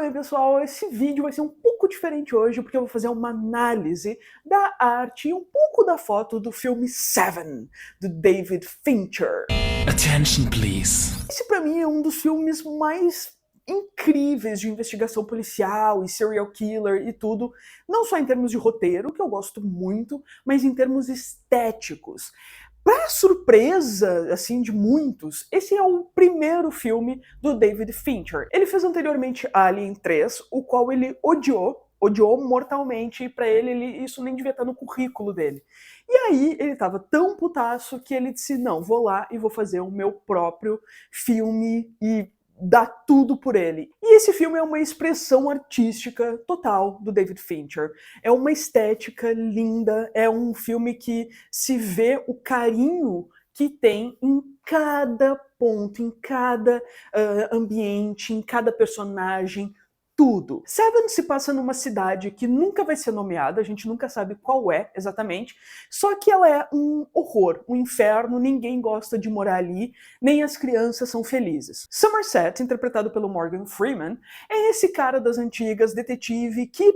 bem, pessoal, esse vídeo vai ser um pouco diferente hoje, porque eu vou fazer uma análise da arte e um pouco da foto do filme Seven, do David Fincher. Attention, please. Esse pra mim é um dos filmes mais incríveis de investigação policial e serial killer e tudo, não só em termos de roteiro, que eu gosto muito, mas em termos estéticos. Para surpresa, assim, de muitos, esse é o primeiro filme do David Fincher. Ele fez anteriormente Alien 3, o qual ele odiou mortalmente, e pra ele isso nem devia estar no currículo dele. E aí ele tava tão putaço que ele disse, não, vou lá e vou fazer o meu próprio filme e dá tudo por ele. E esse filme é uma expressão artística total do David Fincher. É uma estética linda, é um filme que se vê o carinho que tem em cada ponto, em cada ambiente, em cada personagem, tudo. Seven se passa numa cidade que nunca vai ser nomeada, a gente nunca sabe qual é exatamente, só que ela é um horror, um inferno, ninguém gosta de morar ali, nem as crianças são felizes. Somerset, interpretado pelo Morgan Freeman, é esse cara das antigas, detetive, que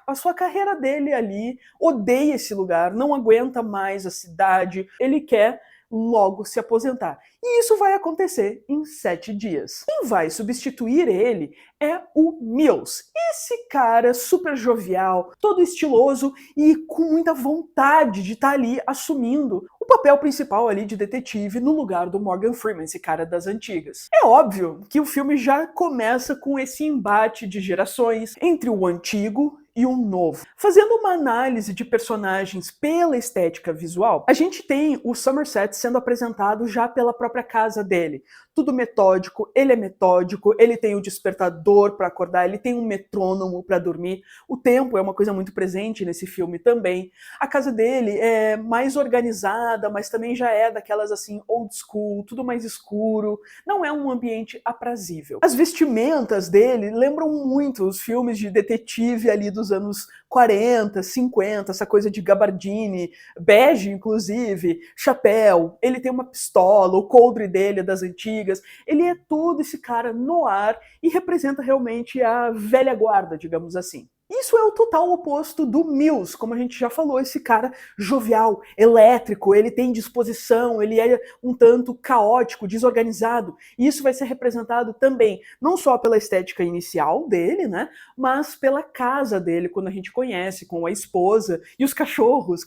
a sua carreira dele ali, odeia esse lugar, não aguenta mais a cidade, ele quer logo se aposentar. E isso vai acontecer em 7 dias. Quem vai substituir ele é o Mills. Esse cara super jovial, todo estiloso e com muita vontade de estar ali assumindo o papel principal ali de detetive no lugar do Morgan Freeman, esse cara das antigas. É óbvio que o filme já começa com esse embate de gerações entre o antigo e um novo. Fazendo uma análise de personagens pela estética visual, a gente tem o Somerset sendo apresentado já pela própria casa dele. Tudo metódico, ele tem o despertador para acordar, ele tem um metrônomo para dormir. O tempo é uma coisa muito presente nesse filme também. A casa dele é mais organizada, mas também já é daquelas assim old school, tudo mais escuro. Não é um ambiente aprazível. As vestimentas dele lembram muito os filmes de detetive ali dos anos 40, 50, essa coisa de gabardine, bege inclusive, chapéu, ele tem uma pistola, o coldre dele é das antigas, ele é todo esse cara no ar e representa realmente a velha guarda, digamos assim. Isso é o total oposto do Mills, como a gente já falou, esse cara jovial, elétrico, ele tem disposição, ele é um tanto caótico, desorganizado, e isso vai ser representado também, não só pela estética inicial dele, né, mas pela casa dele, quando a gente conhece, com a esposa e os cachorros,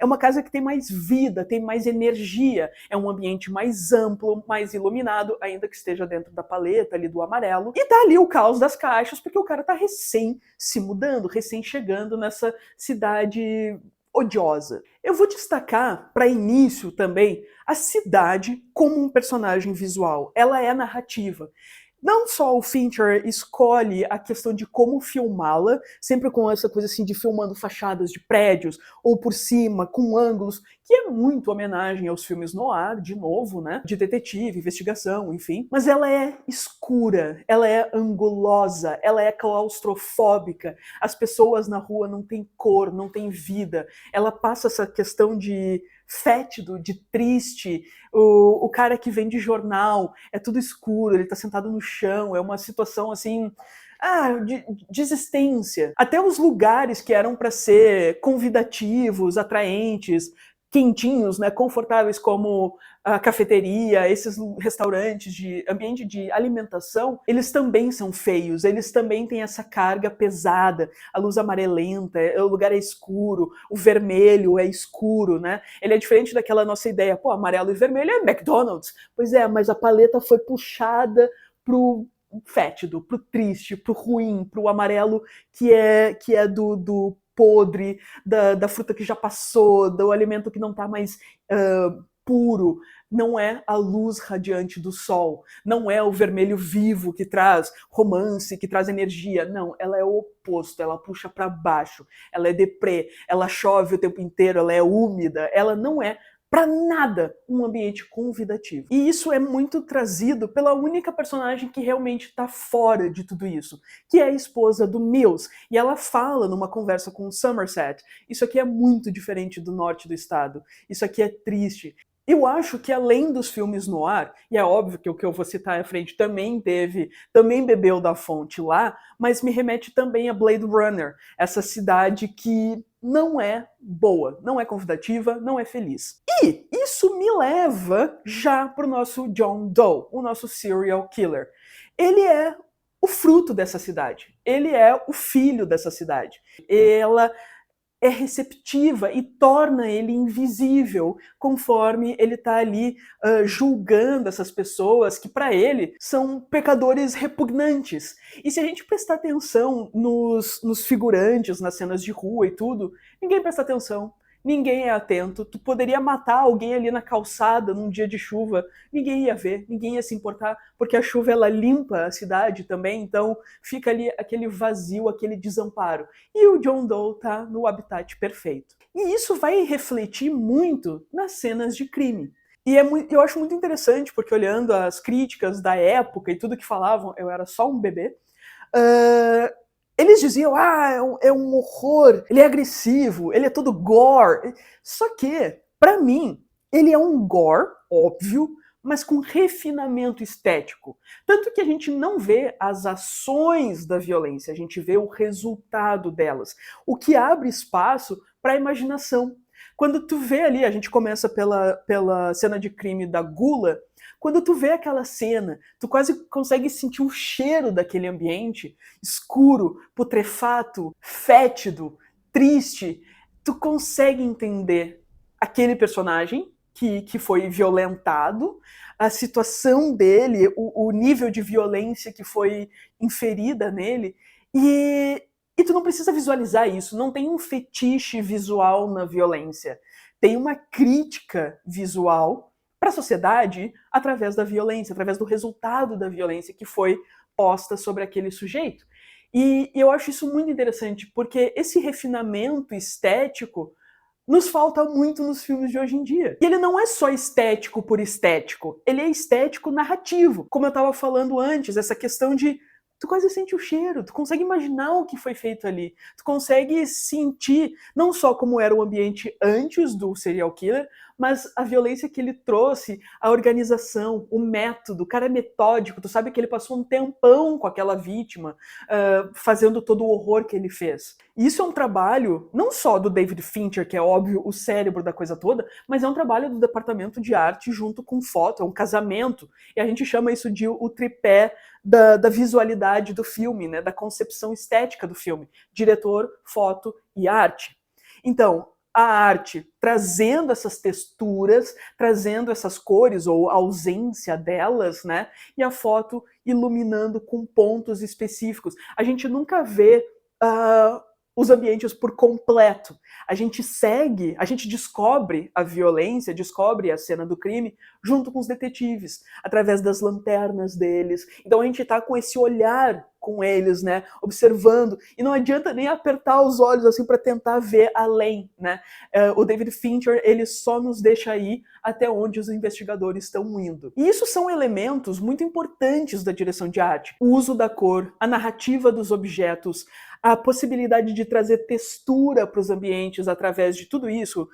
é uma casa que tem mais vida, tem mais energia, é um ambiente mais amplo, mais iluminado, ainda que esteja dentro da paleta ali do amarelo, e tá ali o caos das caixas, porque o cara tá recém se mudando, recém chegando nessa cidade odiosa. Eu vou destacar, para início também, a cidade como um personagem visual. Ela é narrativa. Não só o Fincher escolhe a questão de como filmá-la, sempre com essa coisa assim de filmando fachadas de prédios, ou por cima, com ângulos, que é muito homenagem aos filmes noir, de novo, né? De detetive, investigação, enfim. Mas ela é escura, ela é angulosa, ela é claustrofóbica. As pessoas na rua não têm cor, não têm vida. Ela passa essa questão de fétido, de triste, o cara que vende jornal, é tudo escuro, ele tá sentado no chão, é uma situação assim, de existência. Até os lugares que eram para ser convidativos, atraentes, quentinhos, né, confortáveis, como a cafeteria, esses restaurantes de ambiente de alimentação, eles também são feios, eles também têm essa carga pesada, a luz amarelenta, o lugar é escuro, o vermelho é escuro, né? Ele é diferente daquela nossa ideia, pô, amarelo e vermelho é McDonald's. Pois é, mas a paleta foi puxada pro fétido, pro triste, pro ruim, pro amarelo que é do podre, da fruta que já passou, do alimento que não está mais puro. Não é a luz radiante do sol, não é o vermelho vivo que traz romance, que traz energia. Não, ela é o oposto, ela puxa para baixo, ela é deprê, ela chove o tempo inteiro, ela é úmida, ela não é para nada um ambiente convidativo. E isso é muito trazido pela única personagem que realmente está fora de tudo isso, que é a esposa do Mills. E ela fala numa conversa com o Somerset, isso aqui é muito diferente do norte do estado, isso aqui é triste. Eu acho que além dos filmes noir, e é óbvio que o que eu vou citar à frente também bebeu da fonte lá, mas me remete também a Blade Runner, essa cidade que não é boa, não é convidativa, não é feliz. E isso me leva já pro nosso John Doe, o nosso serial killer. Ele é o fruto dessa cidade, ele é o filho dessa cidade. Ela é receptiva e torna ele invisível conforme ele está ali julgando essas pessoas que para ele são pecadores repugnantes. E se a gente prestar atenção nos figurantes, nas cenas de rua e tudo, ninguém presta atenção. Ninguém é atento. Tu poderia matar alguém ali na calçada num dia de chuva, ninguém ia ver, ninguém ia se importar, porque a chuva ela limpa a cidade também, então fica ali aquele vazio, aquele desamparo. E o John Doe tá no habitat perfeito. E isso vai refletir muito nas cenas de crime. E eu acho muito interessante, porque olhando as críticas da época e tudo que falavam, eu era só um bebê, eles diziam, é um horror, ele é agressivo, ele é todo gore. Só que, pra mim, ele é um gore, óbvio, mas com refinamento estético. Tanto que a gente não vê as ações da violência, a gente vê o resultado delas. O que abre espaço para a imaginação. Quando tu vê ali, a gente começa pela cena de crime da gula, quando tu vê aquela cena, tu quase consegue sentir o cheiro daquele ambiente escuro, putrefato, fétido, triste. Tu consegue entender aquele personagem que foi violentado, a situação dele, o nível de violência que foi inferida nele, e tu não precisa visualizar isso, não tem um fetiche visual na violência. Tem uma crítica visual para a sociedade através da violência, através do resultado da violência que foi posta sobre aquele sujeito. E eu acho isso muito interessante, porque esse refinamento estético nos falta muito nos filmes de hoje em dia. E ele não é só estético por estético, ele é estético narrativo. Como eu estava falando antes, essa questão de tu quase sente o cheiro, tu consegue imaginar o que foi feito ali, tu consegue sentir não só como era o ambiente antes do serial killer, mas a violência que ele trouxe, a organização, o método, o cara é metódico, tu sabe que ele passou um tempão com aquela vítima, fazendo todo o horror que ele fez. E isso é um trabalho, não só do David Fincher, que é óbvio o cérebro da coisa toda, mas é um trabalho do departamento de arte junto com foto, é um casamento, e a gente chama isso de o tripé da visualidade do filme, né, da concepção estética do filme, diretor, foto e arte. Então, a arte trazendo essas texturas, trazendo essas cores ou ausência delas, né, e a foto iluminando com pontos específicos. A gente nunca vê os ambientes por completo. A gente descobre a violência, descobre a cena do crime junto com os detetives, através das lanternas deles. Então a gente tá com esse olhar com eles, né, observando, e não adianta nem apertar os olhos assim para tentar ver além, né? O David Fincher, ele só nos deixa ir até onde os investigadores estão indo. E isso são elementos muito importantes da direção de arte. O uso da cor, a narrativa dos objetos, a possibilidade de trazer textura para os ambientes através de tudo isso,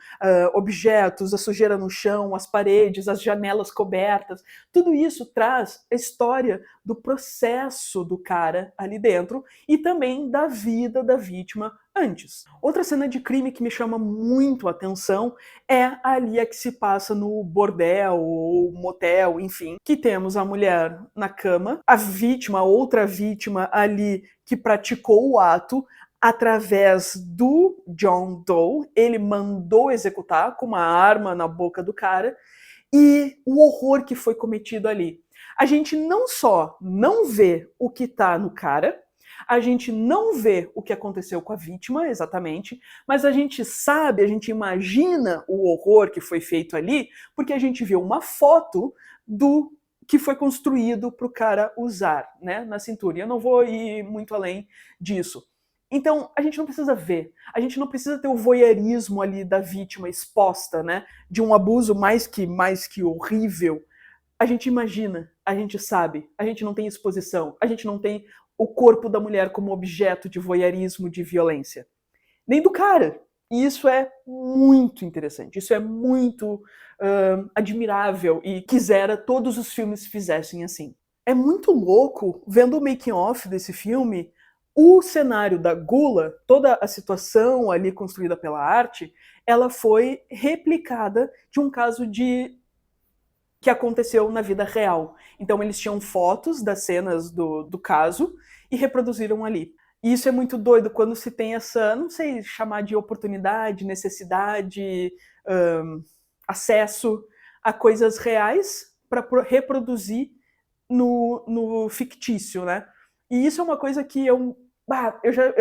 objetos, a sujeira no chão, as paredes, as janelas cobertas, tudo isso traz a história do processo do cara ali dentro e também da vida da vítima antes. Outra cena de crime que me chama muito a atenção é ali a que se passa no bordel ou motel, enfim, que temos a mulher na cama, a vítima, a outra vítima ali que praticou o ato através do John Doe, ele mandou executar com uma arma na boca do cara, e o horror que foi cometido ali. A gente não só não vê o que tá no cara, a gente não vê o que aconteceu com a vítima, exatamente, mas a gente sabe, a gente imagina o horror que foi feito ali, porque a gente viu uma foto do que foi construído para o cara usar, né, na cintura. E eu não vou ir muito além disso. Então, a gente não precisa ver, a gente não precisa ter o voyeurismo ali da vítima exposta, né, de um abuso mais que horrível. A gente imagina, a gente sabe, a gente não tem exposição, a gente não tem o corpo da mulher como objeto de voyeurismo, de violência. Nem do cara. E isso é muito interessante, isso é muito admirável e quisera todos os filmes fizessem assim. É muito louco, vendo o making of desse filme, o cenário da gula, toda a situação ali construída pela arte, ela foi replicada de um caso que aconteceu na vida real. Então eles tinham fotos das cenas do caso e reproduziram ali. E isso é muito doido quando se tem essa, não sei chamar de oportunidade, necessidade, acesso a coisas reais para reproduzir no fictício, né? E isso é uma coisa que eu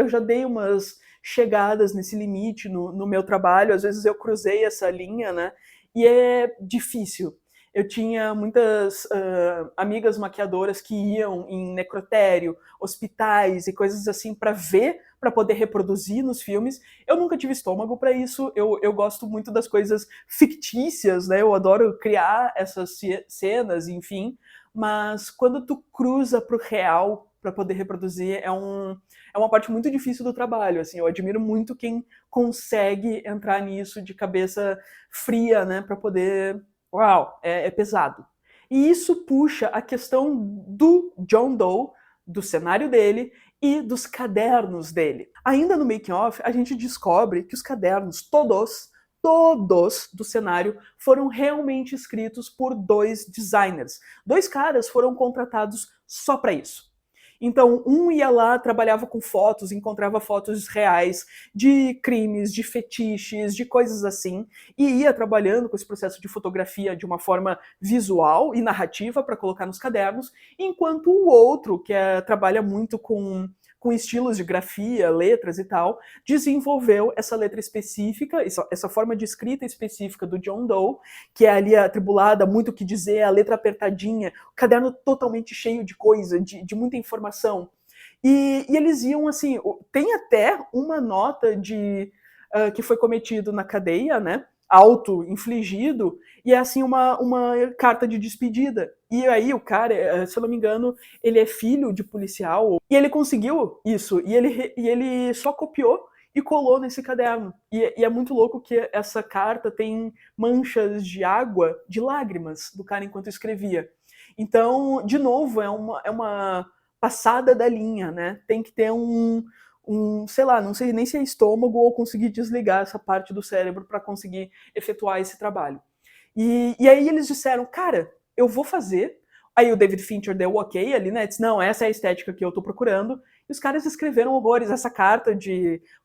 já dei umas chegadas nesse limite no meu trabalho, às vezes eu cruzei essa linha, né? E é difícil. Eu tinha muitas amigas maquiadoras que iam em necrotério, hospitais e coisas assim para ver, para poder reproduzir nos filmes. Eu nunca tive estômago para isso. Eu gosto muito das coisas fictícias, né? Eu adoro criar essas cenas, enfim. Mas quando tu cruza pro real para poder reproduzir, é uma parte muito difícil do trabalho. Assim, eu admiro muito quem consegue entrar nisso de cabeça fria, né? Para poder uau, é pesado. E isso puxa a questão do John Doe, do cenário dele e dos cadernos dele. Ainda no making of, a gente descobre que os cadernos, todos do cenário, foram realmente escritos por 2 designers. 2 caras foram contratados só para isso. Então, um ia lá, trabalhava com fotos, encontrava fotos reais de crimes, de fetiches, de coisas assim, e ia trabalhando com esse processo de fotografia de uma forma visual e narrativa para colocar nos cadernos, enquanto o outro, que trabalha muito com estilos de grafia, letras e tal, desenvolveu essa letra específica, essa forma de escrita específica do John Doe, que é ali atribulada, muito o que dizer, a letra apertadinha, o caderno totalmente cheio de coisa, de muita informação. E eles iam assim, tem até uma nota que foi cometido na cadeia, né? Auto-infligido, e é assim uma carta de despedida. E aí o cara, se eu não me engano, ele é filho de policial, e ele conseguiu isso, e ele só copiou e colou nesse caderno. E é muito louco que essa carta tem manchas de água, de lágrimas do cara enquanto escrevia. Então, de novo, é uma passada da linha, né? Tem que ter sei lá, não sei nem se é estômago ou conseguir desligar essa parte do cérebro para conseguir efetuar esse trabalho. E aí eles disseram, cara, eu vou fazer. Aí o David Fincher deu o ok ali, né? Disse, não, essa é a estética que eu tô procurando. E os caras escreveram horrores. Essa carta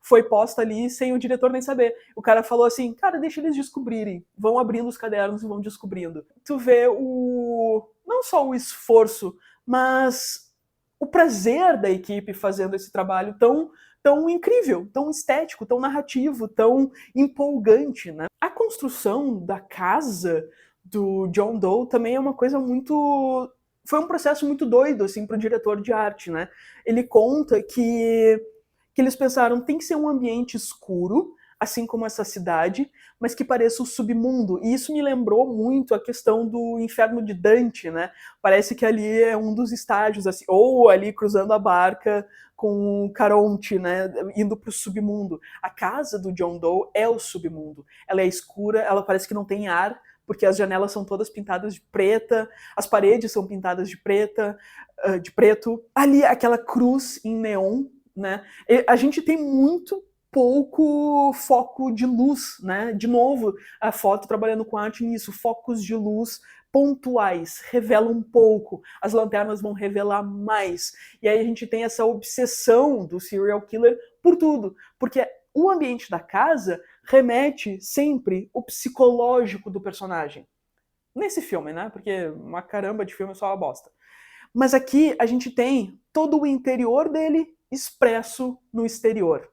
foi posta ali sem o diretor nem saber. O cara falou assim, cara, deixa eles descobrirem. Vão abrindo os cadernos e vão descobrindo. Tu vê não só o esforço, mas o prazer da equipe fazendo esse trabalho tão incrível, tão estético, tão narrativo, tão empolgante, né? A construção da casa do John Doe também é uma coisa muito... Foi um processo muito doido, assim, pro diretor de arte, né? Ele conta que eles pensaram, tem que ser um ambiente escuro, assim como essa cidade, mas que pareça o submundo. E isso me lembrou muito a questão do Inferno de Dante, né? Parece que ali é um dos estágios, assim, ou ali cruzando a barca com o Caronte, né? Indo para o submundo. A casa do John Doe é o submundo. Ela é escura, ela parece que não tem ar, porque as janelas são todas pintadas de preta, as paredes são pintadas de preto. Ali, aquela cruz em neon, né? A gente tem muito pouco foco de luz, né? De novo, a foto trabalhando com arte nisso, focos de luz pontuais, revelam um pouco, as lanternas vão revelar mais. E aí a gente tem essa obsessão do serial killer por tudo, porque o ambiente da casa remete sempre o psicológico do personagem. Nesse filme, né? Porque uma caramba de filme é só uma bosta. Mas aqui a gente tem todo o interior dele expresso no exterior.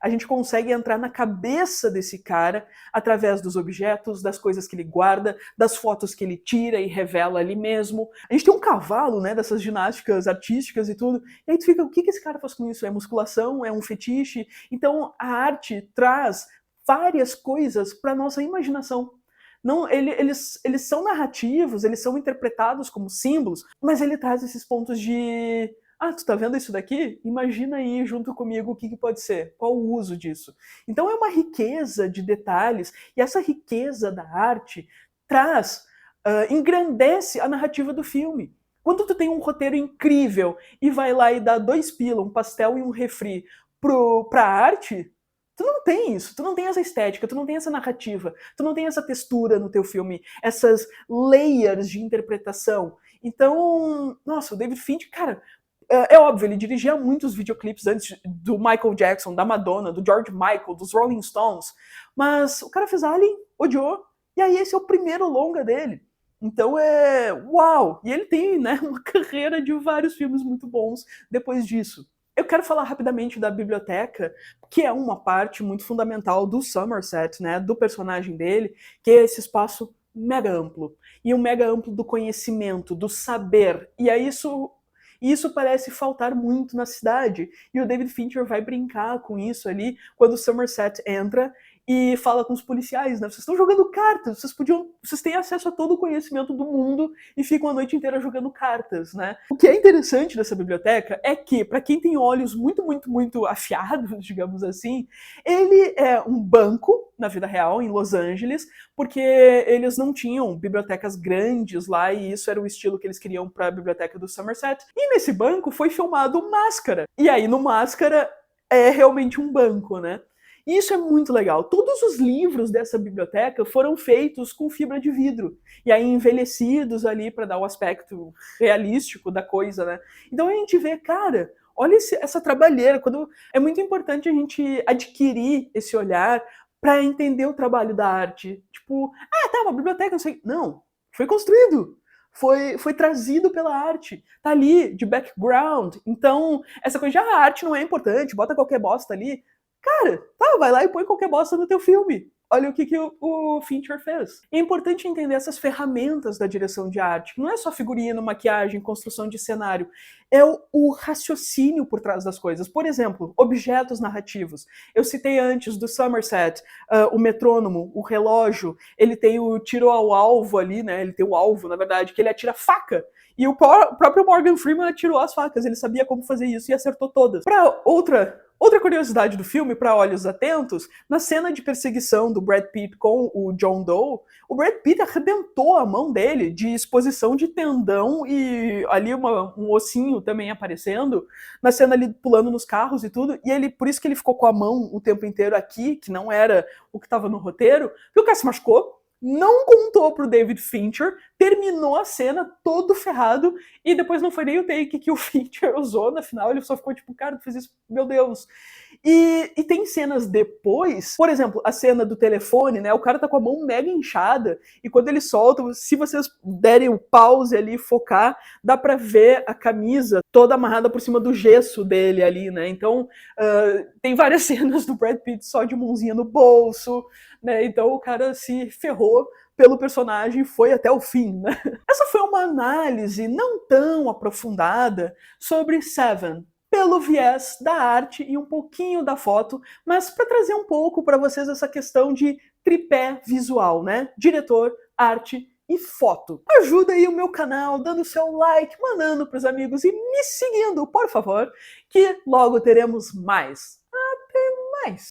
A gente consegue entrar na cabeça desse cara através dos objetos, das coisas que ele guarda, das fotos que ele tira e revela ali mesmo. A gente tem um cavalo, né, dessas ginásticas artísticas e tudo, e aí tu fica, o que esse cara faz com isso? É musculação? É um fetiche? Então a arte traz várias coisas para nossa imaginação. Não, eles são narrativos, eles são interpretados como símbolos, mas ele traz esses pontos de Ah, tu tá vendo isso daqui? Imagina aí junto comigo o que pode ser, qual o uso disso. Então é uma riqueza de detalhes, e essa riqueza da arte traz, engrandece a narrativa do filme. Quando tu tem um roteiro incrível e vai lá e dá 2 pila, um pastel e um refri pra arte, tu não tem isso, tu não tem essa estética, tu não tem essa narrativa, tu não tem essa textura no teu filme, essas layers de interpretação. Então, nossa, o David Fincher, cara, é óbvio, ele dirigia muitos videoclipes antes do Michael Jackson, da Madonna, do George Michael, dos Rolling Stones, mas o cara fez Alien, odiou, e aí esse é o primeiro longa dele. Então é uau! E ele tem, né, uma carreira de vários filmes muito bons depois disso. Eu quero falar rapidamente da biblioteca, que é uma parte muito fundamental do Somerset, né, do personagem dele, que é esse espaço mega amplo. E um mega amplo do conhecimento, do saber. E aí isso parece faltar muito na cidade. E o David Fincher vai brincar com isso ali quando o Somerset entra e fala com os policiais, né? Vocês estão jogando cartas, vocês têm acesso a todo o conhecimento do mundo e ficam a noite inteira jogando cartas, né? O que é interessante dessa biblioteca é que, para quem tem olhos muito, muito, muito afiados, digamos assim, ele é um banco na vida real, em Los Angeles, porque eles não tinham bibliotecas grandes lá e isso era o estilo que eles queriam para a biblioteca do Somerset. E nesse banco foi filmado Máscara. E aí no Máscara é realmente um banco, né? E isso é muito legal. Todos os livros dessa biblioteca foram feitos com fibra de vidro. E aí envelhecidos ali para dar o aspecto realístico da coisa, né? Então a gente vê, cara, olha essa trabalheira. É muito importante a gente adquirir esse olhar para entender o trabalho da arte. Tipo, tá, uma biblioteca, não sei. Não, foi construído. Foi trazido pela arte. Tá ali, de background. Então, essa coisa de a arte não é importante, bota qualquer bosta ali. Cara, tá, vai lá e põe qualquer bosta no teu filme. Olha o que o Fincher fez. É importante entender essas ferramentas da direção de arte, que não é só figurino, maquiagem, construção de cenário, é o raciocínio por trás das coisas. Por exemplo, objetos narrativos. Eu citei antes do Somerset, o metrônomo, o relógio, ele tem o tiro ao alvo ali, né? Ele tem o alvo, na verdade, que ele atira faca. E o próprio Morgan Freeman atirou as facas, ele sabia como fazer isso e acertou todas. Outra curiosidade do filme, para olhos atentos, na cena de perseguição do Brad Pitt com o John Doe, o Brad Pitt arrebentou a mão dele de exposição de tendão e ali um ossinho também aparecendo, na cena ali pulando nos carros e tudo, e por isso que ele ficou com a mão o tempo inteiro aqui, que não era o que estava no roteiro, porque o cara se machucou, não contou pro David Fincher, terminou a cena todo ferrado e depois não foi nem o take que o Fincher usou, na final ele só ficou tipo, cara, tu fez isso, meu Deus. E tem cenas depois, por exemplo, a cena do telefone, né, o cara tá com a mão mega inchada e quando ele solta, se vocês derem o pause ali e focar, dá pra ver a camisa toda amarrada por cima do gesso dele ali, né, então tem várias cenas do Brad Pitt só de mãozinha no bolso, né, então o cara se ferrou pelo personagem foi até o fim, né? Essa foi uma análise não tão aprofundada sobre Seven, pelo viés da arte e um pouquinho da foto, mas para trazer um pouco para vocês essa questão de tripé visual, né? Diretor, arte e foto. Ajuda aí o meu canal, dando seu like, mandando pros amigos e me seguindo, por favor, que logo teremos mais.